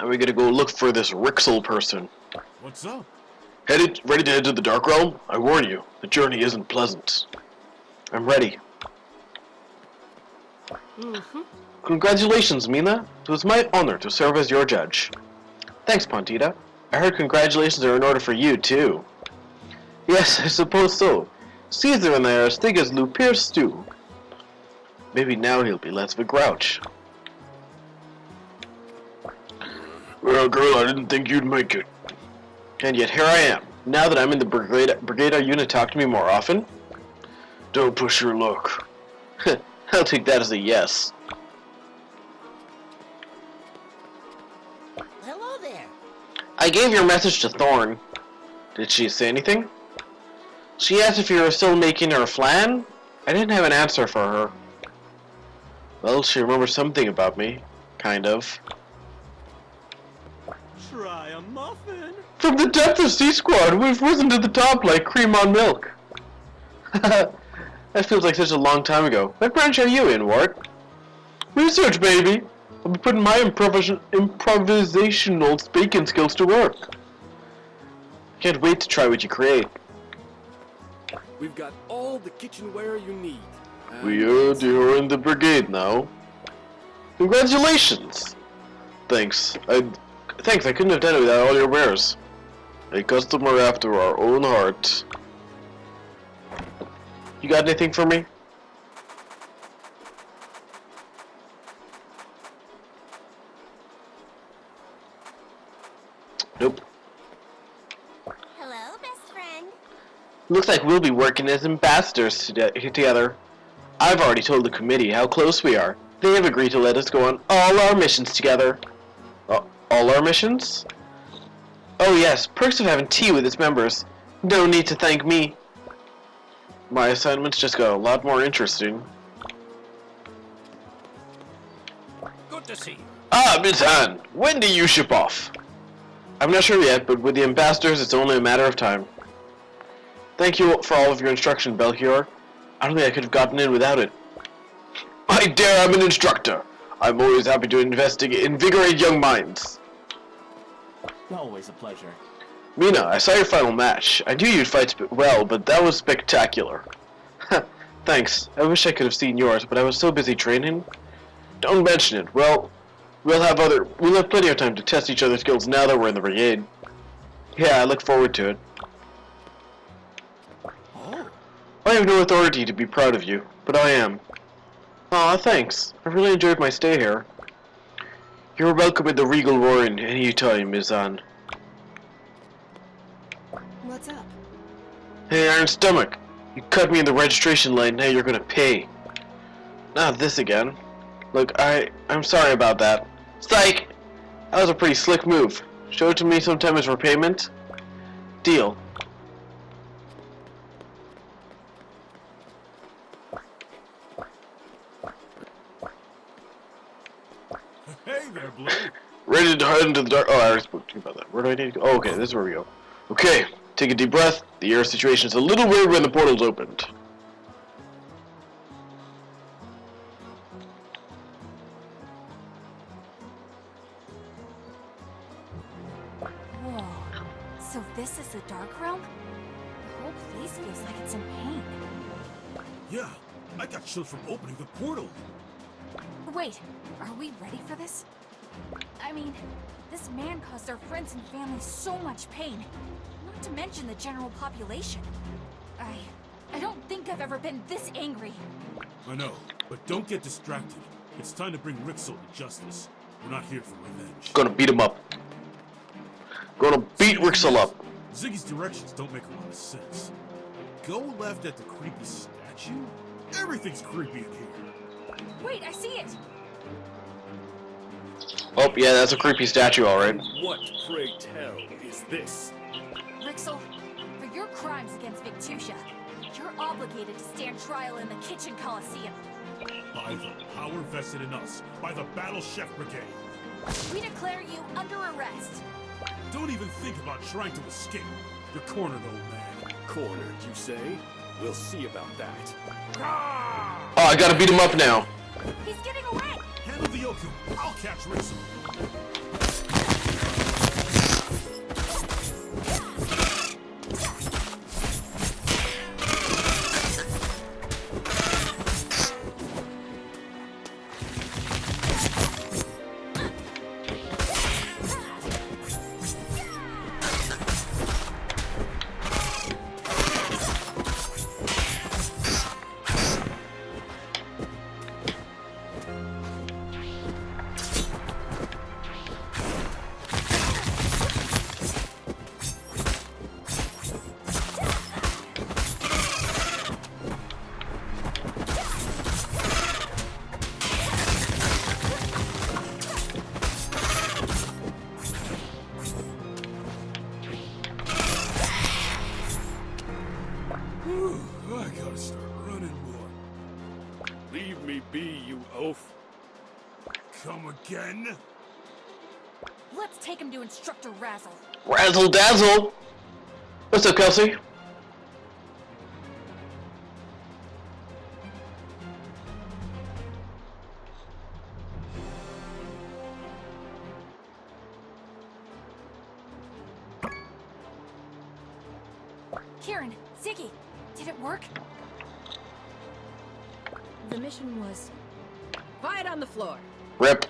Are we gonna go look for this Rixel person? What's up? Ready to head to the Dark Realm? I warn you, the journey isn't pleasant. I'm ready. Congratulations, Mina. It was my honor to serve as your judge. Thanks, Pontita. I heard congratulations are in order for you, too. Yes, I suppose so. Caesar and I are as thick as Lupier's stew. Maybe now he'll be less of a grouch. Well, girl, I didn't think you'd make it. And yet here I am. Now that I'm in the brigade, are you gonna talk to me more often? Don't push your luck. I'll take that as a yes. Hello there. I gave your message to Thorn. Did she say anything? She asked if you were still making her flan? I didn't have an answer for her. Well, she remembers something about me. Kind of. Try a muffin. From the depth of C-Squad, we've risen to the top like cream on milk. That feels like such a long time ago. What branch are you in, Wart? Research, baby! I'll be putting my improvisational speaking skills to work. Can't wait to try what you create. We've got all the kitchenware you need. You're in the brigade now. Congratulations! Thanks, I couldn't have done it without all your wares. A customer after our own heart. You got anything for me? Nope. Hello, best friend. Looks like we'll be working as ambassadors together. I've already told the committee how close we are. They have agreed to let us go on all our missions together. All our missions? Oh yes, perks of having tea with its members. No need to thank me. My assignments just got a lot more interesting. Good to see you. Ah, Miss Han, when do you ship off? I'm not sure yet, but with the ambassadors, it's only a matter of time. Thank you for all of your instruction, Belchior. I don't think I could have gotten in without it. I dare, I'm an instructor. I'm always happy to invigorate young minds. Always a pleasure. Mina, I saw your final match. I knew you'd fight well, but that was spectacular. Thanks. I wish I could have seen yours, but I was so busy training. Don't mention it. Well, we'll have plenty of time to test each other's skills now that we're in the brigade. Yeah, I look forward to it. Oh, I have no authority to be proud of you, but I am. Aw, thanks. I really enjoyed my stay here. You're welcome at the Regal Warren any time, Mizan. What's up? Hey, Iron Stomach. You cut me in the registration line, now you're gonna pay. Not this again. Look, I'm sorry about that. Psych! That was a pretty slick move. Show it to me sometime as repayment. Deal. Hey there, Blue. Ready to head into the dark. Oh, I already spoke to you about that. Where do I need to go? Oh, okay, this is where we go. Okay, take a deep breath. The air situation is a little weird when the portal's opened. Whoa. So this is the Dark Realm? The whole place feels like it's in pain. Yeah, I got chills from opening the portal. Wait, are we ready for this? I mean, this man caused our friends and family so much pain. Not to mention the general population. I don't think I've ever been this angry. I know, but don't get distracted. It's time to bring Rixel to justice. We're not here for revenge. Gonna beat him up. Gonna beat Rixel up. Ziggy's directions don't make a lot of sense. Go left at the creepy statue? Everything's creepy in here. Wait, I see it! Oh, yeah, that's a creepy statue, alright. what, pray tell, is this? Rixel, for your crimes against Victusia, you're obligated to stand trial in the Kitchen Coliseum. By the power vested in us, by the Battle Chef Brigade. We declare you under arrest. Don't even think about trying to escape. You're cornered, old man. Cornered, you say? We'll see about that. Oh, I gotta beat him up now. He's getting away! Handle the Yoku. I'll catch Rixel. again? Let's take him to Instructor Razzle. Razzle dazzle! What's up, Kelsey? Kieran, Ziggy, did it work? The mission was... Quiet on the floor. Rip.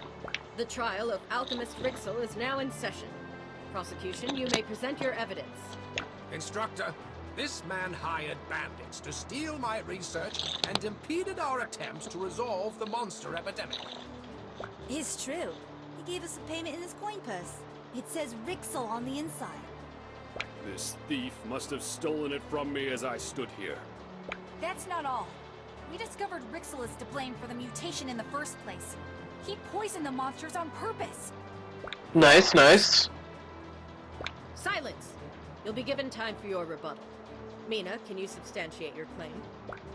The trial of Alchemist Rixel is now in session. Prosecution, you may present your evidence. Instructor, this man hired bandits to steal my research and impeded our attempts to resolve the monster epidemic. It's true. He gave us a payment in his coin purse. It says Rixel on the inside. This thief must have stolen it from me as I stood here. That's not all. We discovered Rixel is to blame for the mutation in the first place. He poisoned the monsters on purpose. Nice, nice. Silence! You'll be given time for your rebuttal. Mina, can you substantiate your claim?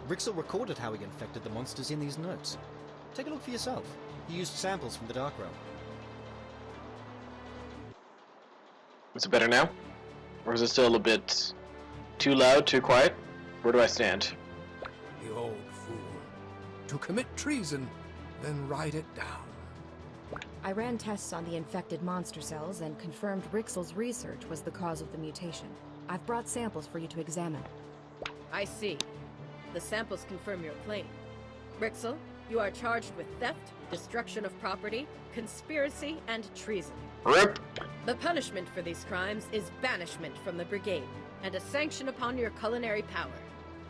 Rixel recorded how he infected the monsters in these notes. Take a look for yourself. He used samples from the Dark Realm. Is it better now? Or is it still a bit too loud, too quiet? Where do I stand? The old fool. To commit treason, then write it down. I ran tests on the infected monster cells and confirmed Rixel's research was the cause of the mutation. I've brought samples for you to examine. I see. The samples confirm your claim. Rixel, you are charged with theft, destruction of property, conspiracy, and treason. Rip. The punishment for these crimes is banishment from the brigade, and a sanction upon your culinary power.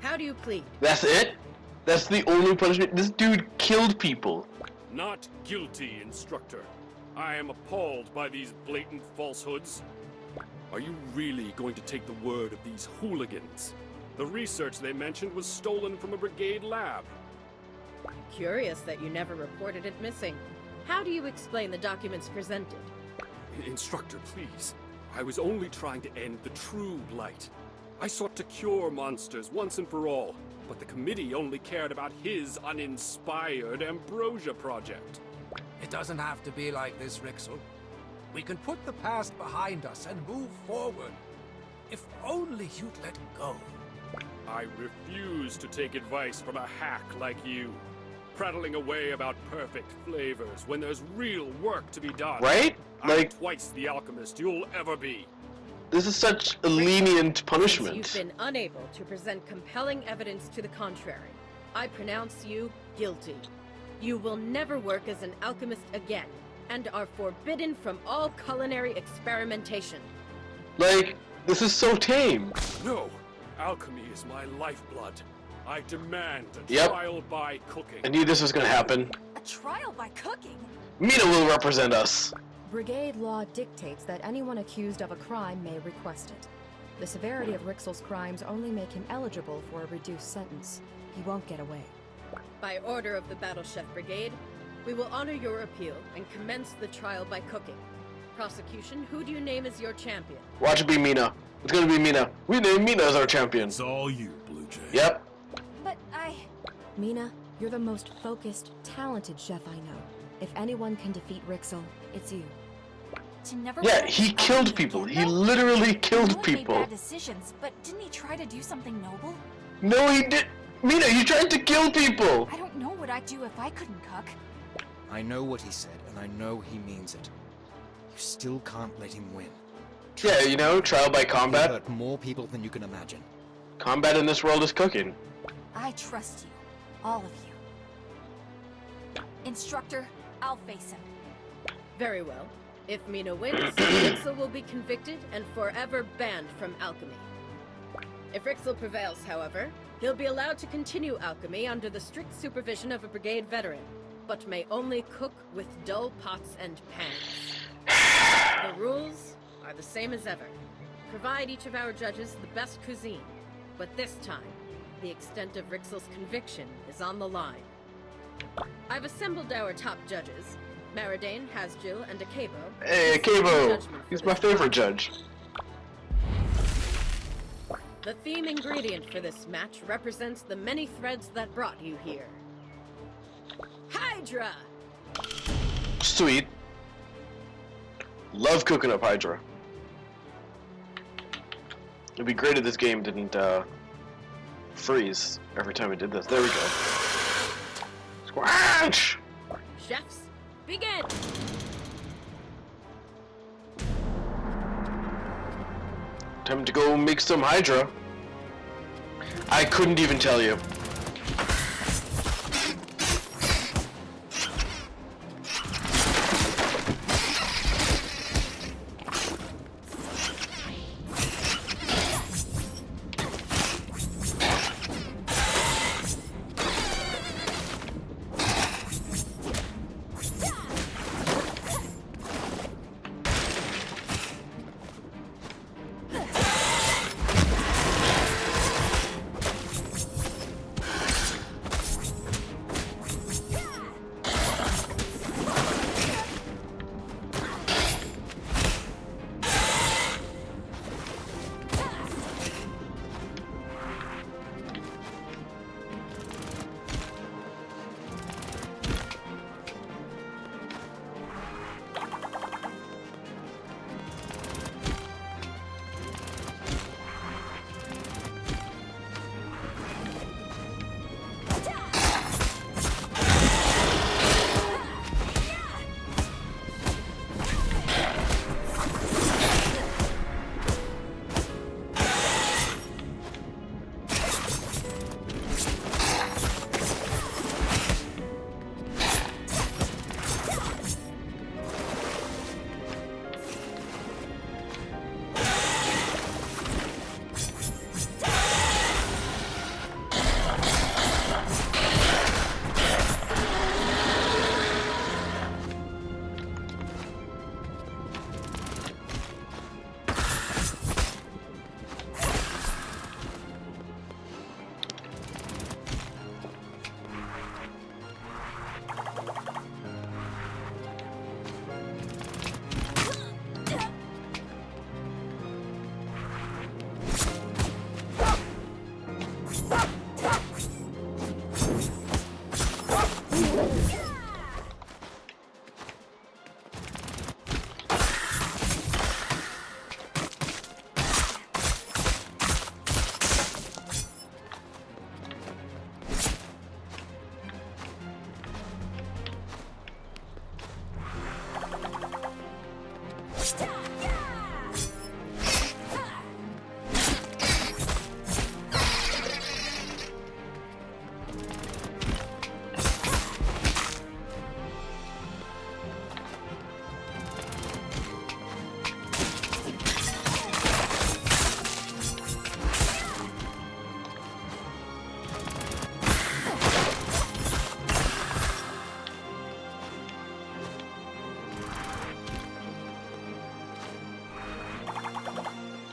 How do you plead? That's it? That's the only punishment? This dude killed people. Not guilty, Instructor. I am appalled by these blatant falsehoods. Are you really going to take the word of these hooligans? The research they mentioned was stolen from a brigade lab. Curious that you never reported it missing. How do you explain the documents presented? Instructor, please. I was only trying to end the true blight. I sought to cure monsters once and for all, but the committee only cared about his uninspired Ambrosia project. It doesn't have to be like this, Rixel. We can put the past behind us and move forward. If only you'd let go. I refuse to take advice from a hack like you, prattling away about perfect flavors when there's real work to be done. Right? I'm Like, twice the alchemist you'll ever be. this is such a lenient punishment. You've been unable to present compelling evidence to the contrary. I pronounce you guilty. You will never work as an alchemist again, and are forbidden from all culinary experimentation. Like, this is so tame. No, alchemy is my lifeblood. I demand a Yep. trial by cooking. I knew this was gonna happen. A trial by cooking? Mina will represent us. Brigade law dictates that anyone accused of a crime may request it. The severity of Rixel's crimes only make him eligible for a reduced sentence. He won't get away. By order of the Battle Chef Brigade, we will honor your appeal and commence the trial by cooking. Prosecution, who do you name as your champion? Watch it be Mina. It's gonna be Mina. We name Mina as our champion. It's all you, Blue Jay. Yep. But I... Mina, you're the most focused, talented chef I know. If anyone can defeat Rixel, it's you. To never... Yeah, work he with killed alchemy people. again, He though? literally I know killed he made people. bad decisions, but didn't he try to do something noble? No, he did. Mina, you tried to kill people. I don't know what I'd do if I couldn't cook. I know what he said, and I know he means it. You still can't let him win. Yeah, you know, trial by He'll combat. hurt more people than you can imagine. Combat in this world is cooking. I trust you. All of you. Instructor, I'll face him. Very well. If Mina wins, Rixel will be convicted and forever banned from alchemy. If Rixel prevails, however, he'll be allowed to continue alchemy under the strict supervision of a brigade veteran, but may only cook with dull pots and pans. The rules are the same as ever. Provide each of our judges the best cuisine, but this time, the extent of Rixel's conviction is on the line. I've assembled our top judges, Maridane, Hasjil, and Akebo. Hey, Akebo. He's my favorite judge. The theme ingredient for this match represents the many threads that brought you here. Hydra! Sweet. Love cooking up Hydra. It'd be great if this game didn't freeze every time we did this. There we go. Squash! Chefs, begin! Time to go make some Hydra. I couldn't even tell you.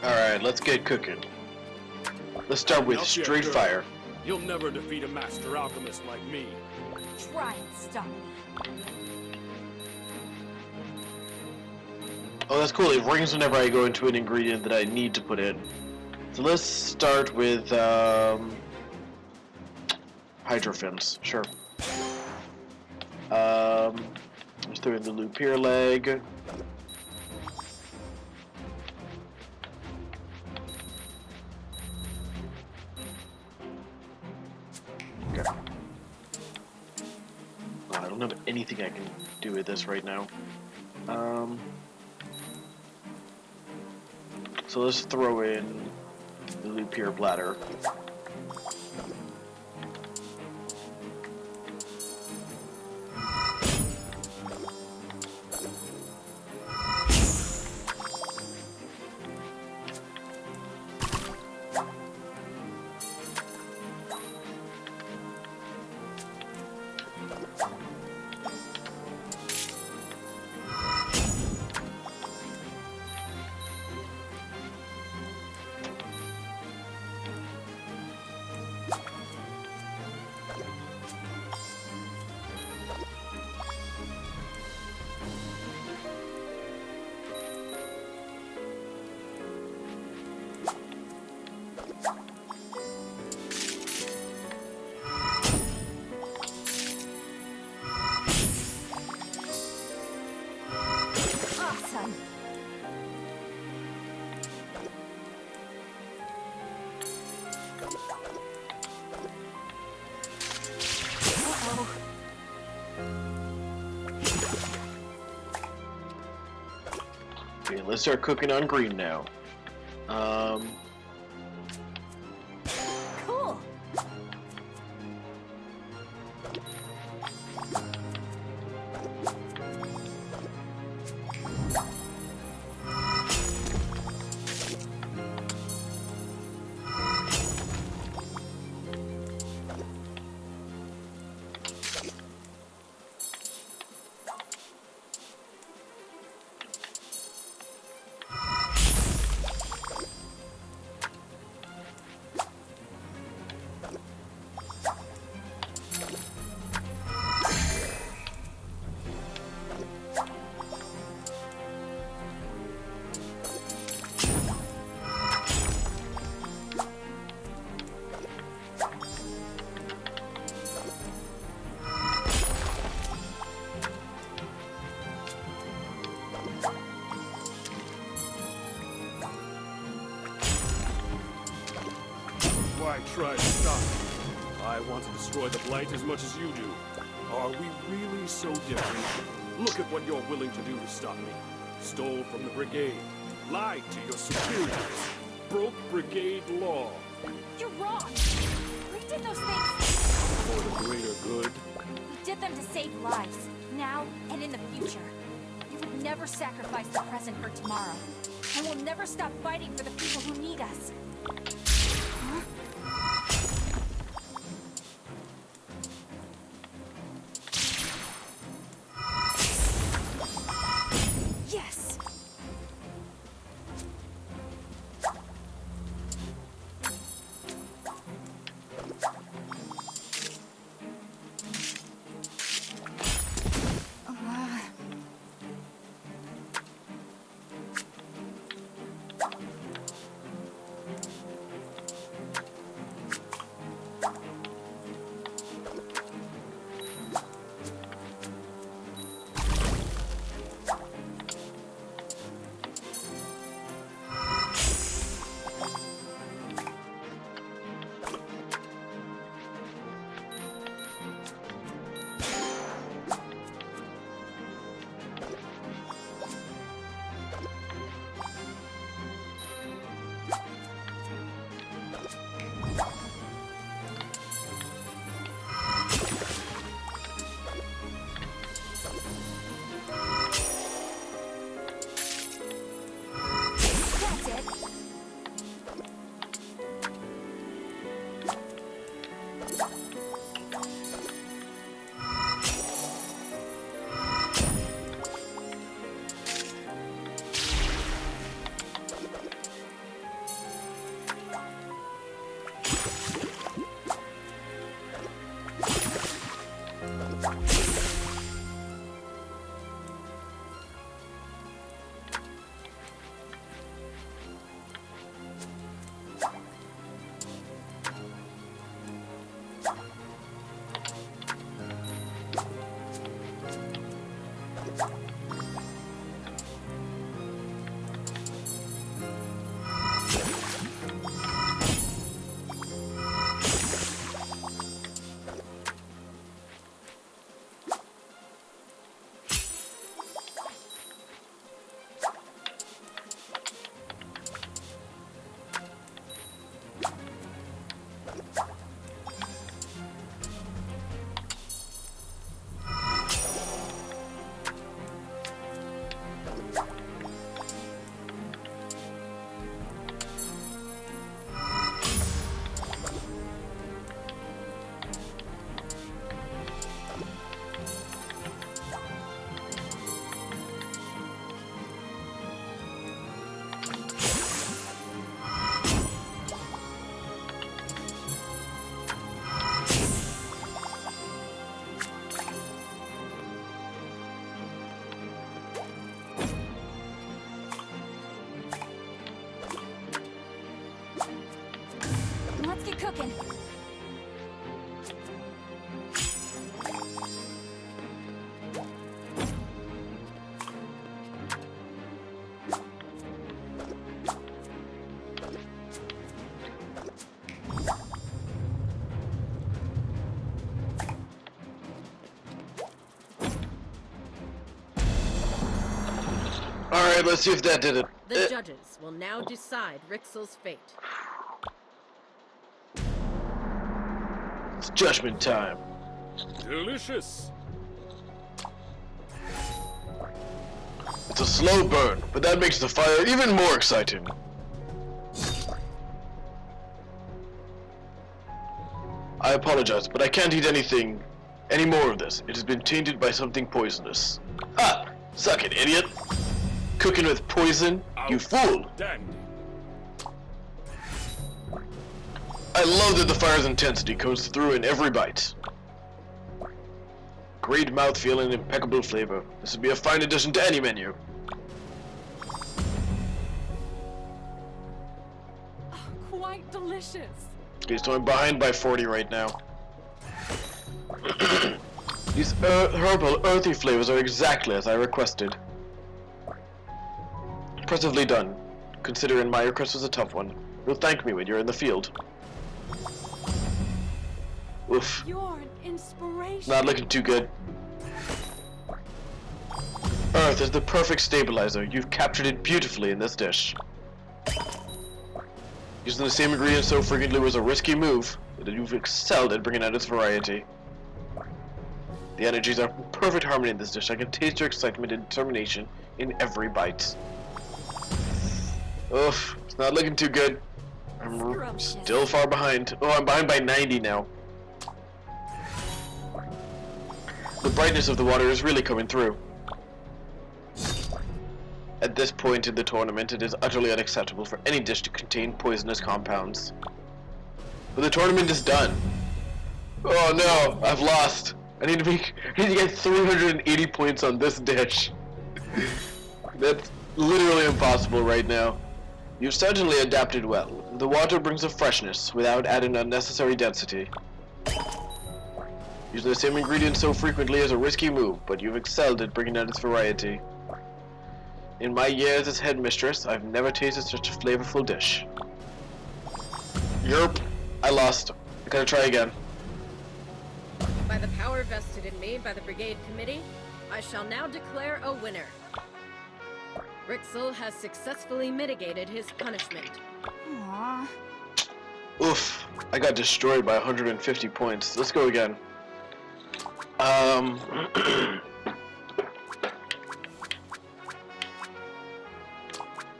Alright, let's get cooking. Let's start with Now, Street girl, Fire. You'll never defeat a master alchemist like me. Try and stop me. Oh, that's cool. It rings whenever I go into an ingredient that I need to put in. So let's start with Hydrofins. Sure. Let's throw in the Lupier leg. Okay. I don't have anything I can do with this right now. So let's throw in the Lupier bladder. Awesome. Uh-oh. Okay, let's start cooking on green now. Cool. Why try to stop me? I want to destroy the Blight as much as you do. Are we really so different? Look at what you're willing to do to stop me. Stole from the Brigade, lied to your superiors, broke Brigade law. You're wrong. We did those things. For the greater good, We did them to save lives, now and in the future. We would never sacrifice the present for tomorrow. And we'll never stop fighting for the people who need us. Huh? Yes! Alright, let's see if that did it. The judges will now decide Rixel's fate. It's judgment time. Delicious. It's a slow burn, but that makes the fire even more exciting. I apologize, but I can't eat any more of this. It has been tainted by something poisonous. Ah! Suck it, idiot! Cooking with poison, you fool! Dandy. I love that the fire's intensity comes through in every bite. Great mouthfeel and impeccable flavor. This would be a fine addition to any menu. Quite delicious. Okay, so I'm behind by 40 right now. These herbal, earthy flavors are exactly as I requested. Impressively done, considering my request was a tough one. You'll thank me when you're in the field. Oof. You're an inspiration. Not looking too good. Earth is the perfect stabilizer. You've captured it beautifully in this dish. Using the same ingredients so frequently was a risky move, but you've excelled at bringing out its variety. The energies are in perfect harmony in this dish. I can taste your excitement and determination in every bite. Oof, it's not looking too good. I'm Scrumptious. still far behind. Oh, I'm behind by 90 now. The brightness of the water is really coming through. At this point in the tournament, it is utterly unacceptable for any dish to contain poisonous compounds. But the tournament is done. Oh no, I've lost. I need to get 380 points on this dish. That's literally impossible right now. You've certainly adapted well. The water brings a freshness without adding unnecessary density. Using the same ingredients so frequently is a risky move, but you've excelled at bringing out its variety. In my years as headmistress, I've never tasted such a flavorful dish. Yerp, I lost. I gotta try again. By the power vested in me by the Brigade Committee, I shall now declare a winner. Rixel has successfully mitigated his punishment. Aww. Oof, I got destroyed by 150 points. Let's go again.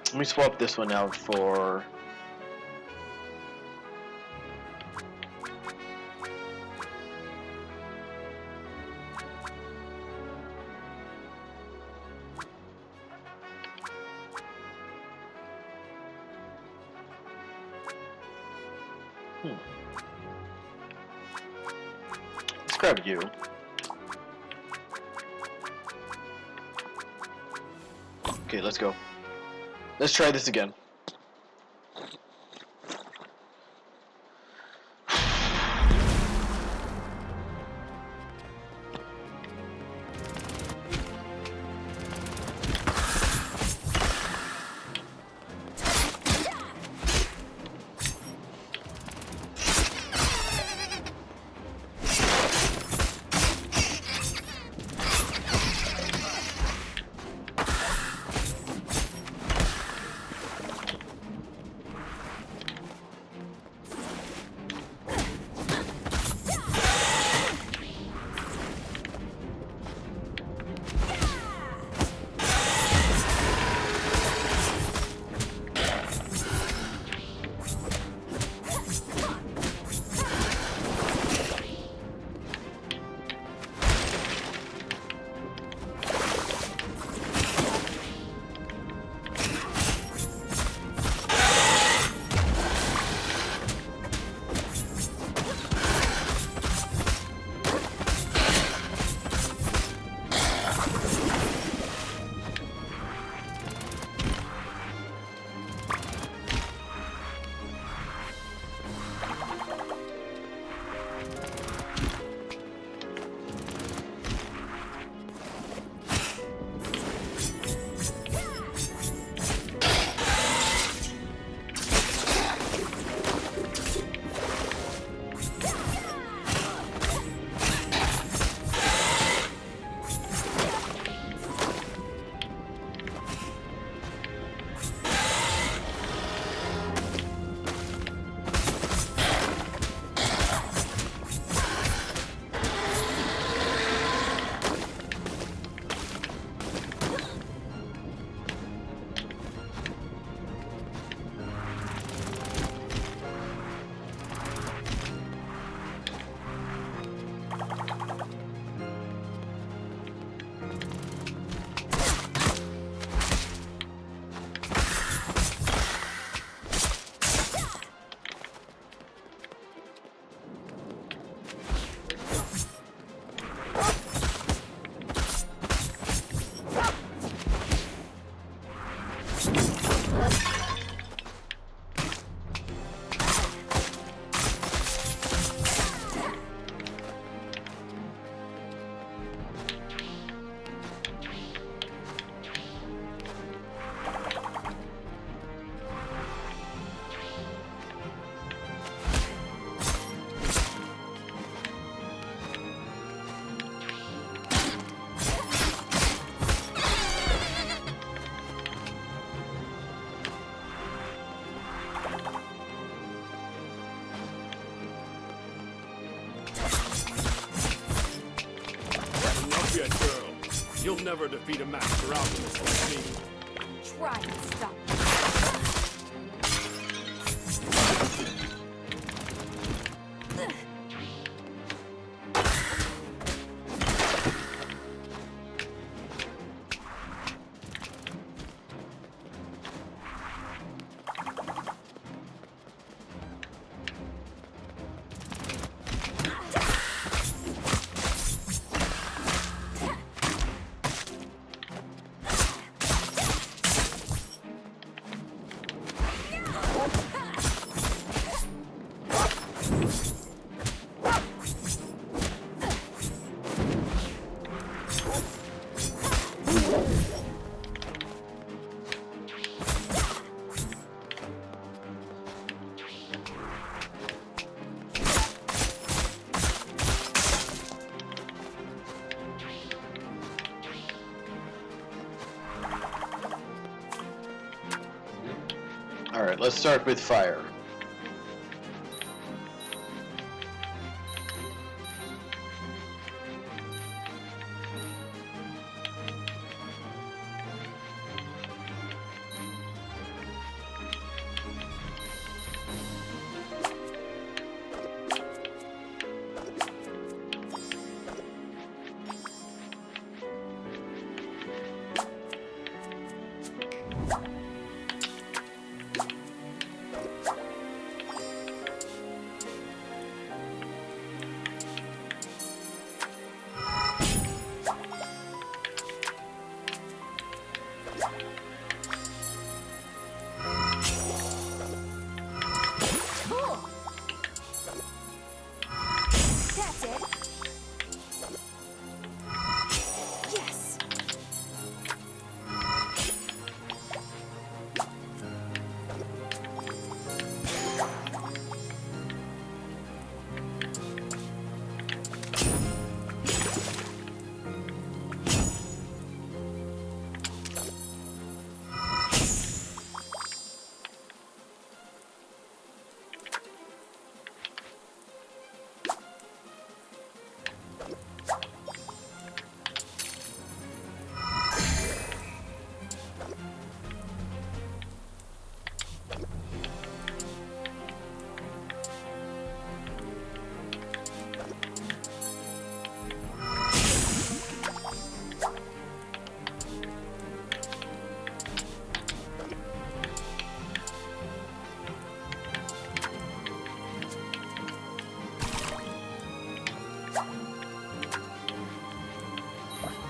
Let me swap this one out for... Let's grab you. Okay, let's go. Let's try this again. never defeat a master alchemist like me. Try and stop. Alright, let's start with fire. Cool. That's it. Yes.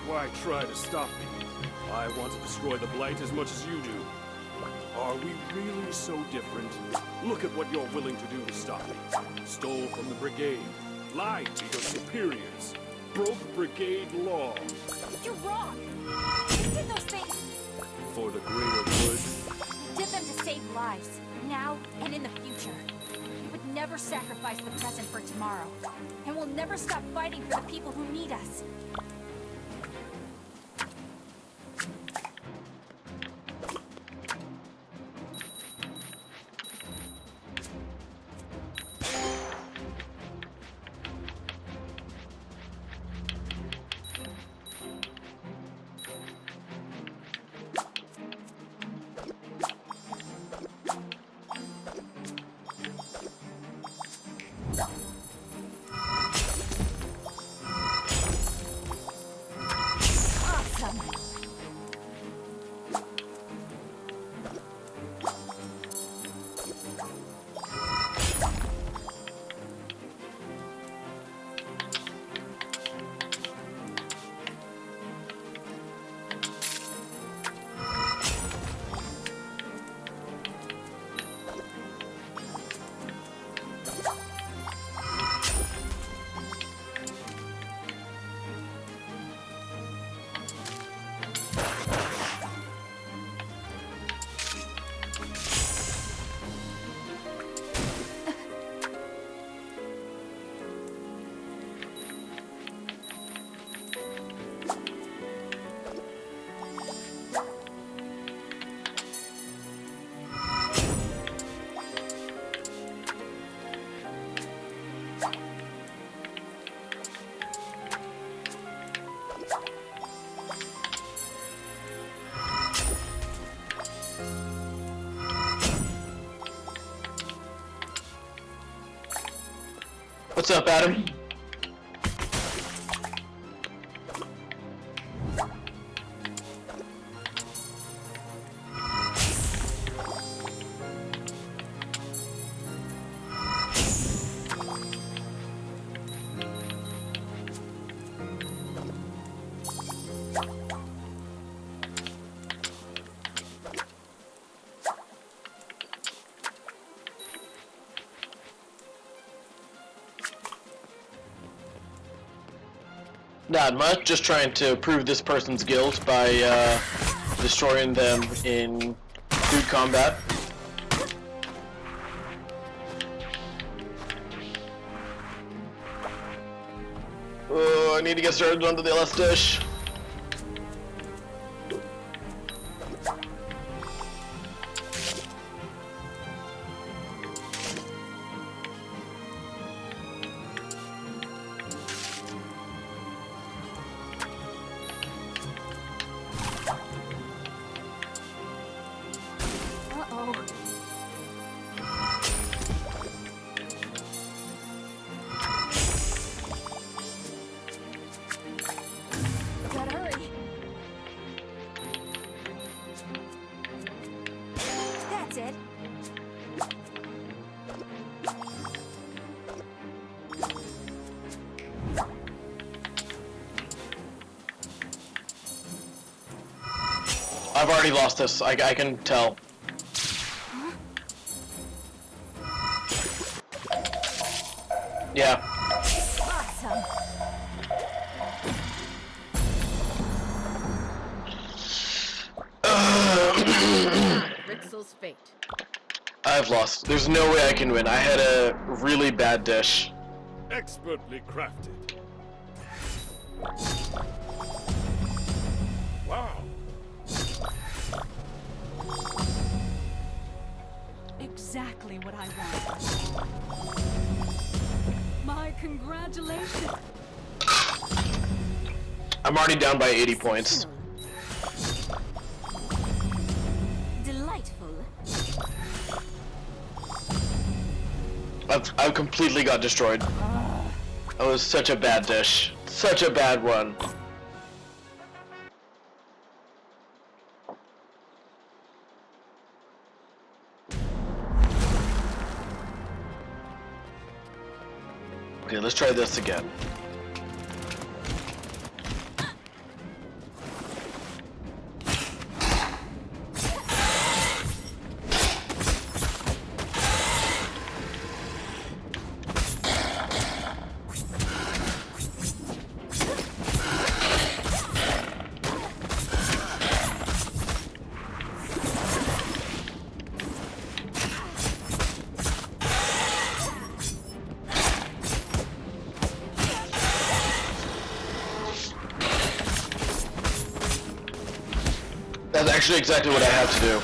Why try to stop me? I want to destroy the Blight as much as you do. Are we really so different? Look at what you're willing to do to stop me. Stole from the Brigade, lied to your superiors, broke Brigade law. You're wrong. You did those things. For the greater good, You did them to save lives, now and in the future. We would never sacrifice the present for tomorrow. And we'll never stop fighting for the people who need us. What's up, Adam? Not much, just trying to prove this person's guilt by destroying them in food combat. Oh, I need to get started onto the last dish. Uh-oh. Gotta hurry. That's it. I've already lost this, I can tell. Yeah. Awesome. Rixel's fate. I've lost. There's no way I can win. I had a really bad dish. Expertly crafted. Wow. Exactly what I want. My congratulations. I'm already down by 80 points. Delightful. I've completely got destroyed. That was such a bad dish. Such a bad one. Okay, let's try this again. That's actually exactly what I have to do.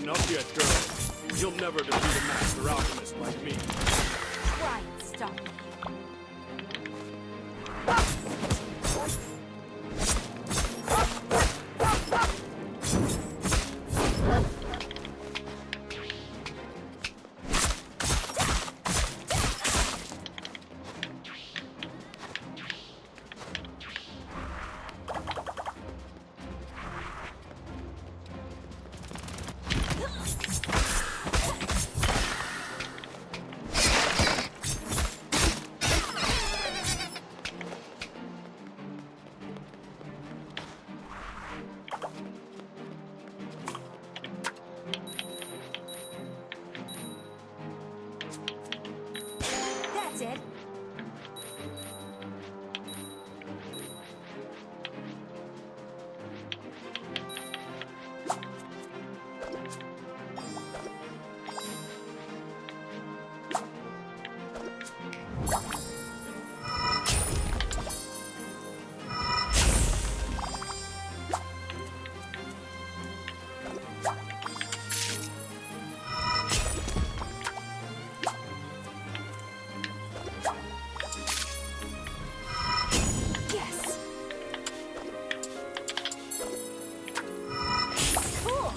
enough yet, girl. You'll never defeat a master alchemist like me. Try and stop me. That's it. Yes. Cool.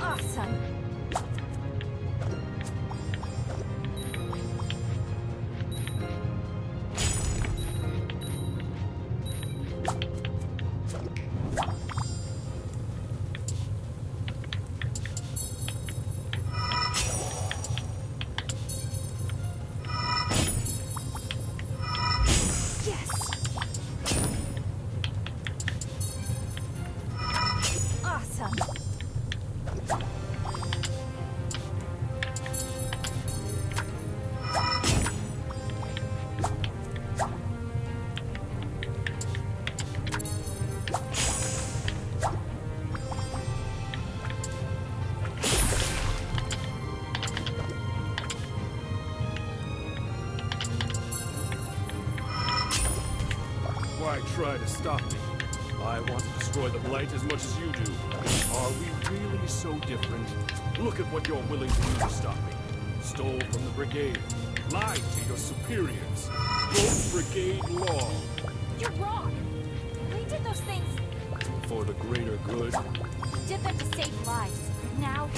Awesome. Yes. Awesome. Why try to stop me? I want to destroy the Blight as much as you do. Are we really so different? Look at what you're willing to do to stop me. Stole from the Brigade. Lied to your superiors. Broke Brigade law. You're wrong. We did those things. For the greater good. We did them to save lives. Now,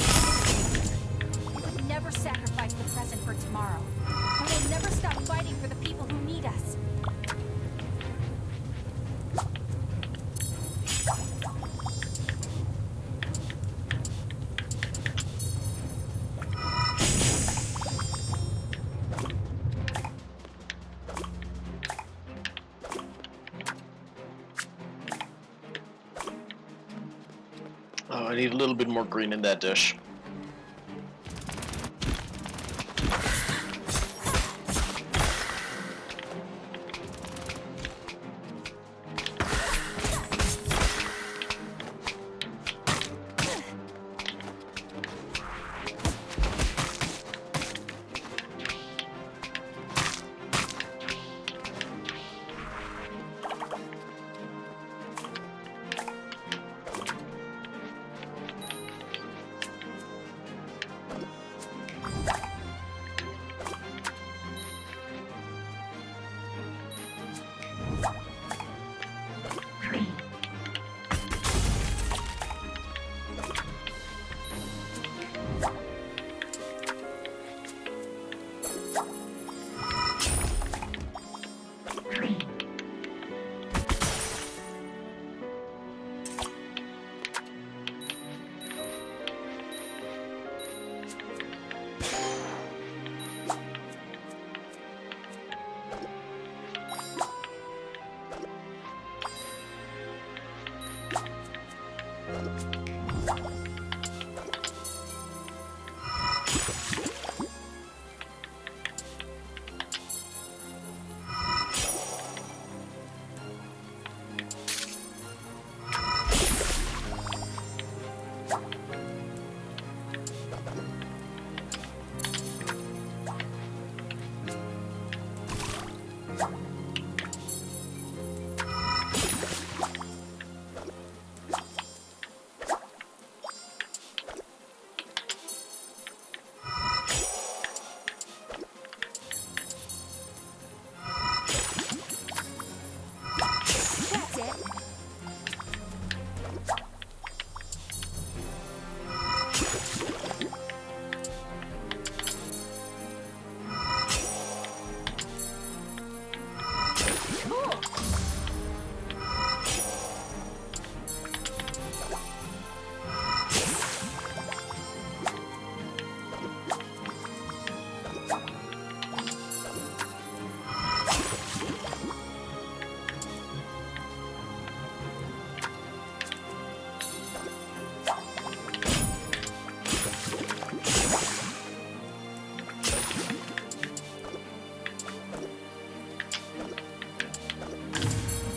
we would never sacrifice the present for tomorrow. And we'll never stop fighting for the people who need us. Oh, I need a little bit more green in that dish. That's it.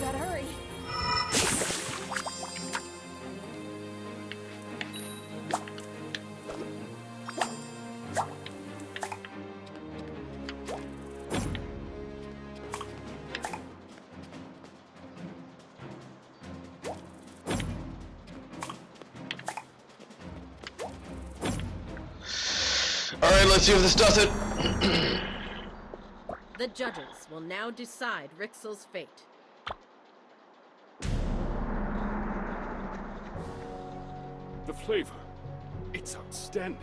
Gotta hurry. Alright, let's see if this does it. The judges will now decide Rixel's fate. The flavor. It's outstanding.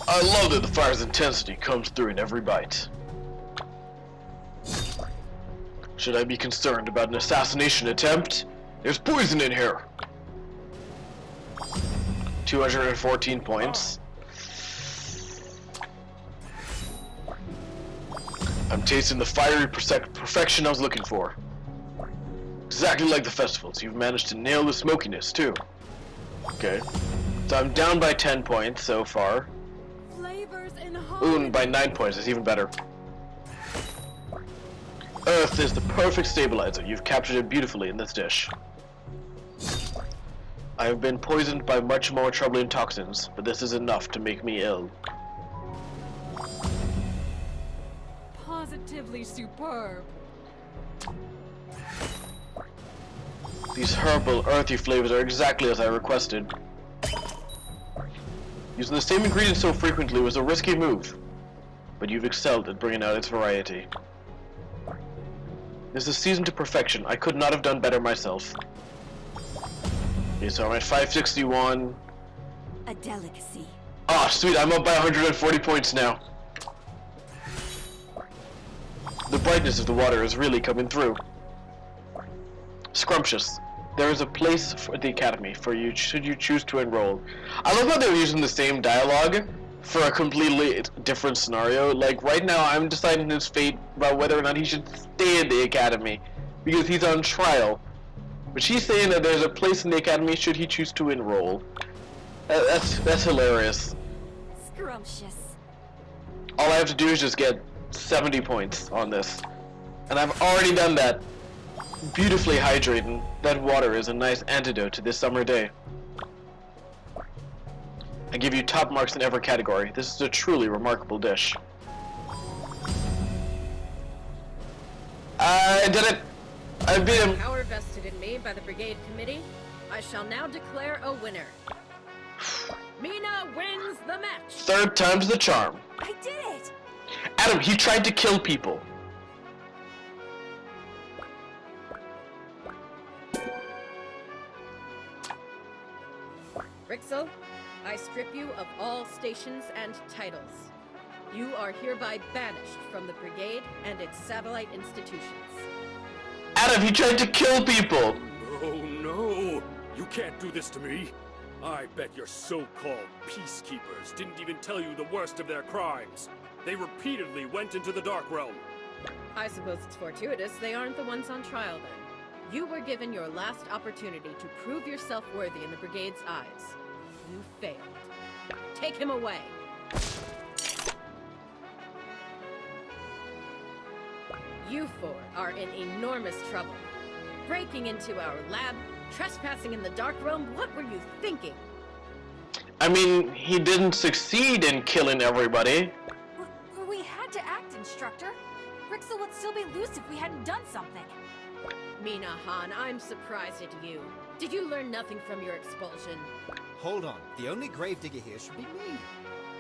I love that the fire's intensity comes through in every bite. Should I be concerned about an assassination attempt? There's poison in here! 214 points. I'm tasting the fiery perfection I was looking for. Exactly like the festivals, you've managed to nail the smokiness too. Okay. So I'm down by 10 points so far. Flavors and Ooh, and by 9 points, it's even better. Earth is the perfect stabilizer. You've captured it beautifully in this dish. I have been poisoned by much more troubling toxins, but this is enough to make me ill. positively superb. These herbal, earthy flavors are exactly as I requested. Using the same ingredients so frequently was a risky move, but you've excelled at bringing out its variety. This is seasoned to perfection. I could not have done better myself. Okay, so I'm at 561. A delicacy. Ah, sweet, I'm up by 140 points now. The brightness of the water is really coming through. Scrumptious. There is a place for the academy for you should you choose to enroll. I love how they're using the same dialogue for a completely different scenario. Like, right now I'm deciding his fate about whether or not he should stay in the academy because he's on trial. But she's saying that there's a place in the academy should he choose to enroll. That's hilarious. Scrumptious. All I have to do is just get 70 points on this. And I've already done that. Beautifully hydrating. That water is a nice antidote to this summer day. I give you top marks in every category. This is a truly remarkable dish. I did it! I beat him! Power vested in me by the Brigade Committee, I shall now declare a winner. Mina wins the match! Third time's the charm. I did it! Adam, he tried to kill people. Rixel, I strip you of all stations and titles. You are hereby banished from the Brigade and its satellite institutions. Adam, he tried to kill people! Oh no! You can't do this to me! I bet your so-called peacekeepers didn't even tell you the worst of their crimes. They repeatedly went into the Dark Realm. I suppose it's fortuitous they aren't the ones on trial then. You were given your last opportunity to prove yourself worthy in the Brigade's eyes. You failed. Take him away. You four are in enormous trouble. Breaking into our lab, trespassing in the dark realm, what were you thinking? I mean, he didn't succeed in killing everybody. We had to act, Instructor. Rixel would still be loose if we hadn't done something. Mina Han, I'm surprised at you. Did you learn nothing from your expulsion? Hold on. The only gravedigger here should be me.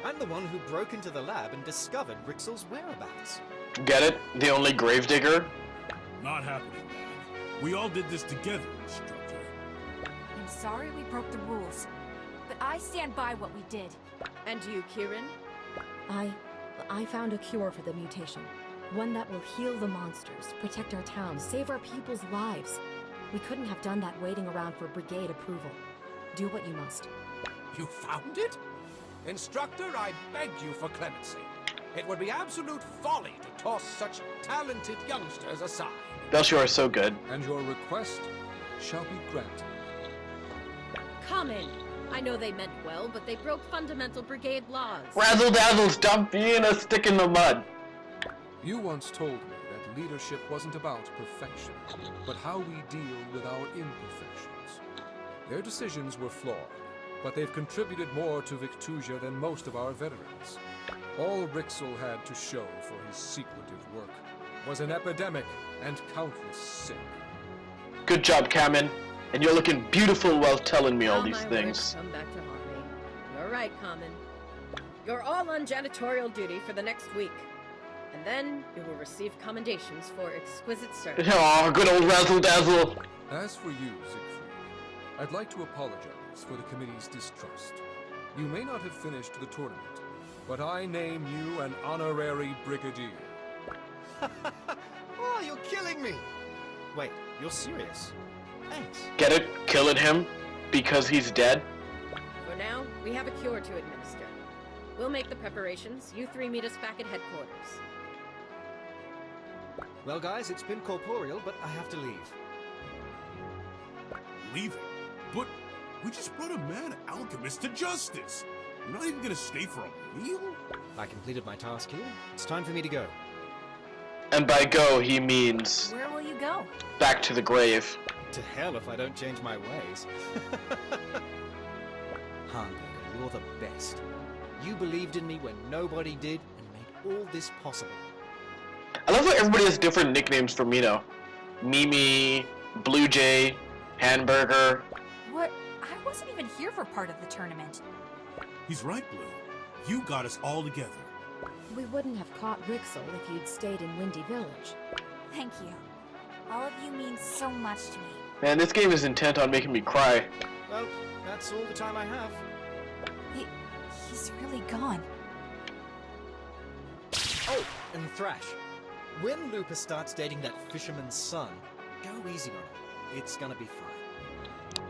I'm the one who broke into the lab and discovered Rixel's whereabouts. Get it? The only gravedigger? Not happening, man. We all did this together, Instructor. I'm sorry we broke the rules, but I stand by what we did. And you, Kieran? I found a cure for the mutation. One that will heal the monsters, protect our town, save our people's lives. We couldn't have done that waiting around for brigade approval. Do what you must. You found it? Instructor, I beg you for clemency. It would be absolute folly to toss such talented youngsters aside. Belchior is so good. And your request shall be granted. Common. I know they meant well, but they broke fundamental brigade laws. Razzle dazzle, stop being a stick in the mud. You once told me that leadership wasn't about perfection, but how we deal with our imperfections. Their decisions were flawed, but they've contributed more to Victusia than most of our veterans. All Rixel had to show for his secretive work was an epidemic and countless sick. Good job, Kamen. And you're looking beautiful while telling me all these My things. words come back to haunt me. You're right, Common. You're all on janitorial duty for the next week. And then you will receive commendations for exquisite service. Oh, good old Razzle Dazzle. As for you, Siegfried, I'd like to apologize for the committee's distrust. You may not have finished the tournament, but I name you an honorary brigadier. Oh, you're killing me! Wait, you're serious? Thanks. Get it? Killing him? Because he's dead? For now, we have a cure to administer. We'll make the preparations. You three meet us back at headquarters. Well, guys, it's been corporeal, but I have to leave. Leaving? But we just brought a mad alchemist to justice. You're not even gonna stay for a meal? I completed my task here. It's time for me to go. And by go, he means Where will you go? back to the grave. To hell if I don't change my ways. Hamburger, you're the best. You believed in me when nobody did and made all this possible. I love how everybody has different nicknames for Mino. Mimi, Blue Jay, Hamburger. What? I wasn't even here for part of the tournament. He's right, Blue. You got us all together. We wouldn't have caught Rixel if you'd stayed in Windy Village. Thank you. All of you mean so much to me. Man, this game is intent on making me cry. Well, that's all the time I have. He's really gone. Oh, and Thrash. When Lupus starts dating that fisherman's son, go easy on him. It's gonna be fine.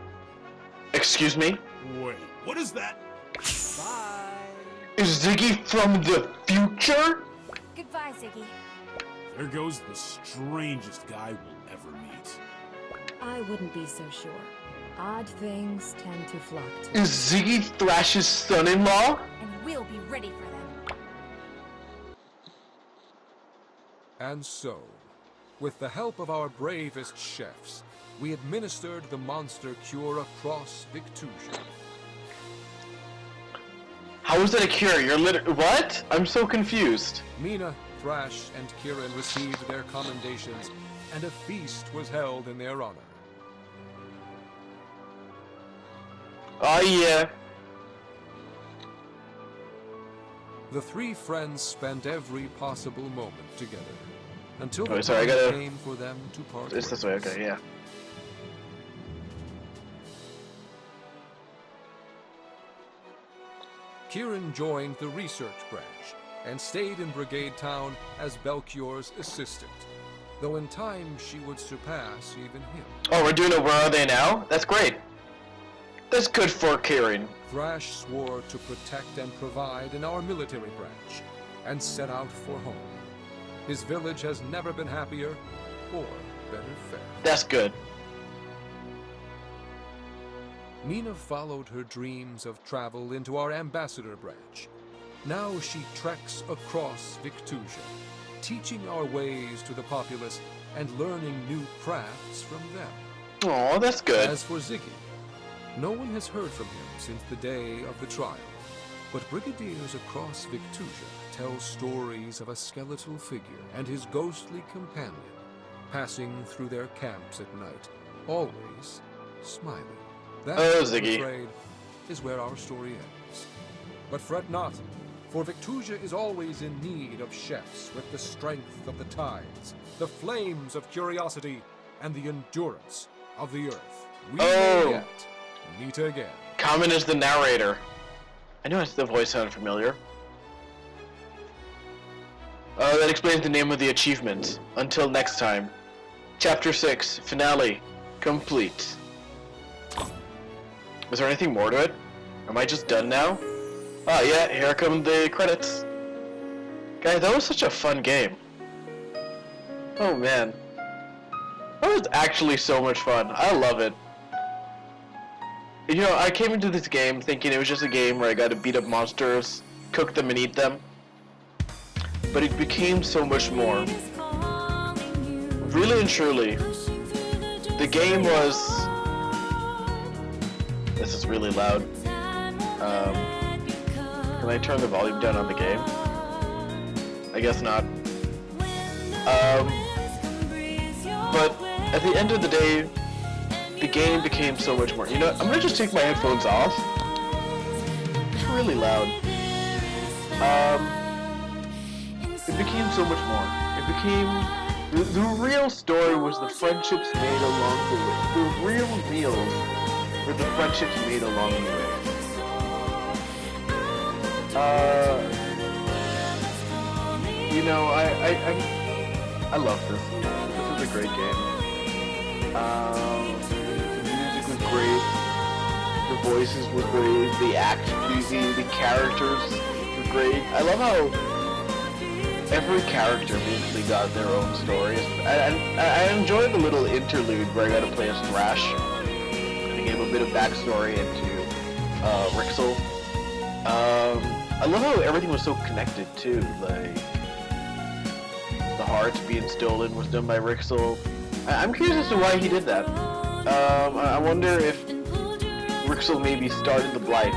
Excuse me? Wait, what is that? Bye! Is Ziggy from the future? Goodbye, Ziggy. There goes the strangest guy we'll ever meet. I wouldn't be so sure. Odd things tend to flock to. Is Ziggy Thrash's son-in-law? And we'll be ready for them. And so, with the help of our bravest chefs, we administered the monster cure across Victusia. How is that a cure? You're what? I'm so confused. Mina, Thrash, and Kieran received their commendations, and a feast was held in their honor. Oh yeah. The three friends spent every possible moment together, until Oh, the sorry, I time gotta- came for them to part It's this way, ways. okay, yeah. Kieran joined the research branch and stayed in Brigade Town as Belchior's assistant, though in time she would surpass even him. Oh, we're doing a Where Are They Now? That's great. That's good for Kieran. Thrash swore to protect and provide in our military branch, and set out for home. His village has never been happier or better fed. That's good. Mina followed her dreams of travel into our ambassador branch. Now she treks across Victusia, teaching our ways to the populace and learning new crafts from them. Oh, that's good. As for Ziggy, no one has heard from him since the day of the trial, but brigadiers across Victusia tell stories of a skeletal figure and his ghostly companion passing through their camps at night, always smiling. That, Ziggy. I'm afraid, is where our story ends. But fret not, for Victusia is always in need of chefs with the strength of the tides, the flames of curiosity, and the endurance of the earth. We may yet meet again. Common is the narrator. I knew the voice sounded familiar. That explains the name of the achievement. Until next time. Chapter 6, Finale, complete. Is there anything more to it? Am I just done now? Ah, yeah, here come the credits. Guys, that was such a fun game. Oh man. That was actually so much fun. I love it. You know, I came into this game thinking it was just a game where I got to beat up monsters, cook them and eat them. But it became so much more. Really and truly, the game was... This is really loud. Can I turn the volume down on the game? I guess not. But at the end of the day, the game became so much more. You know, I'm gonna just take my headphones off. It's really loud. It became so much more. It became... The real story was the friendships made along the way. The real meals were the friendships made along the way. You know, I love this. This is a great game. The music was great. The voices were great. The characters were great. I love how every character basically got their own stories. I enjoyed the little interlude where I got to play as Thrash. And it gave a bit of backstory into Rixel. I love how everything was so connected too. Like the heart being stolen was done by Rixel. I'm curious as to why he did that. I wonder if Rixel maybe started the Blight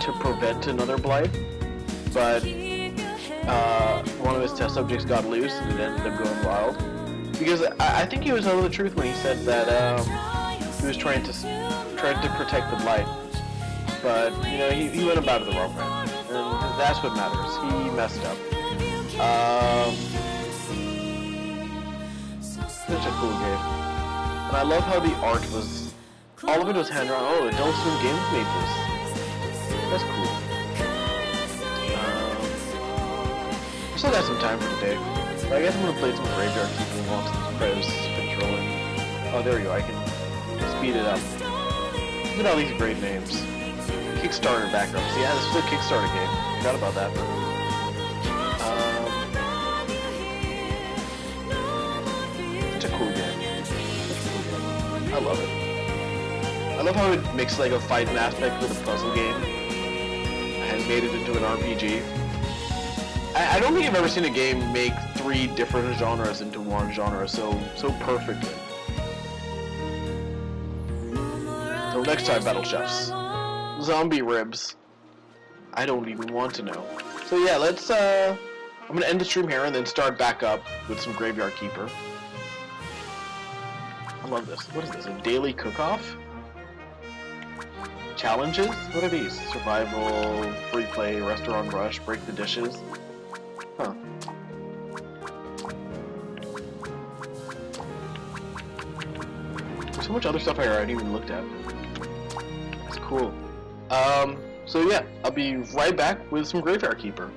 to prevent another Blight, but one of his test subjects got loose and it ended up going wild. Because I think he was telling the truth when he said that he was trying to protect the Blight, but you know he went about it the wrong way, and that's what matters. He messed up. Such a cool game, and I love how the art was. All of it was hand drawn. Oh, Adult Swim Games made this. That's cool. Still got some time for today, but I guess I'm gonna play some Graveyard Keeper once this credits controlling. Oh, there we go. I can speed it up. Look at all these great names. Kickstarter backgrounds. Yeah, this is a Kickstarter game. Forgot about that. Such a cool game. I love it. I love how it mixed like a fighting aspect with a puzzle game and made it into an RPG. I don't think I've ever seen a game make 3 different genres into one genre so perfectly. Till next time, Battle Chefs. Zombie ribs. I don't even want to know. So yeah, let's I'm gonna end the stream here and then start back up with some Graveyard Keeper. I love this. What is this? A daily cook-off? Challenges? What are these? Survival, free play, restaurant rush, break the dishes. Huh. There's so much other stuff I already even looked at. That's cool. So yeah, I'll be right back with some Graveyard Keeper.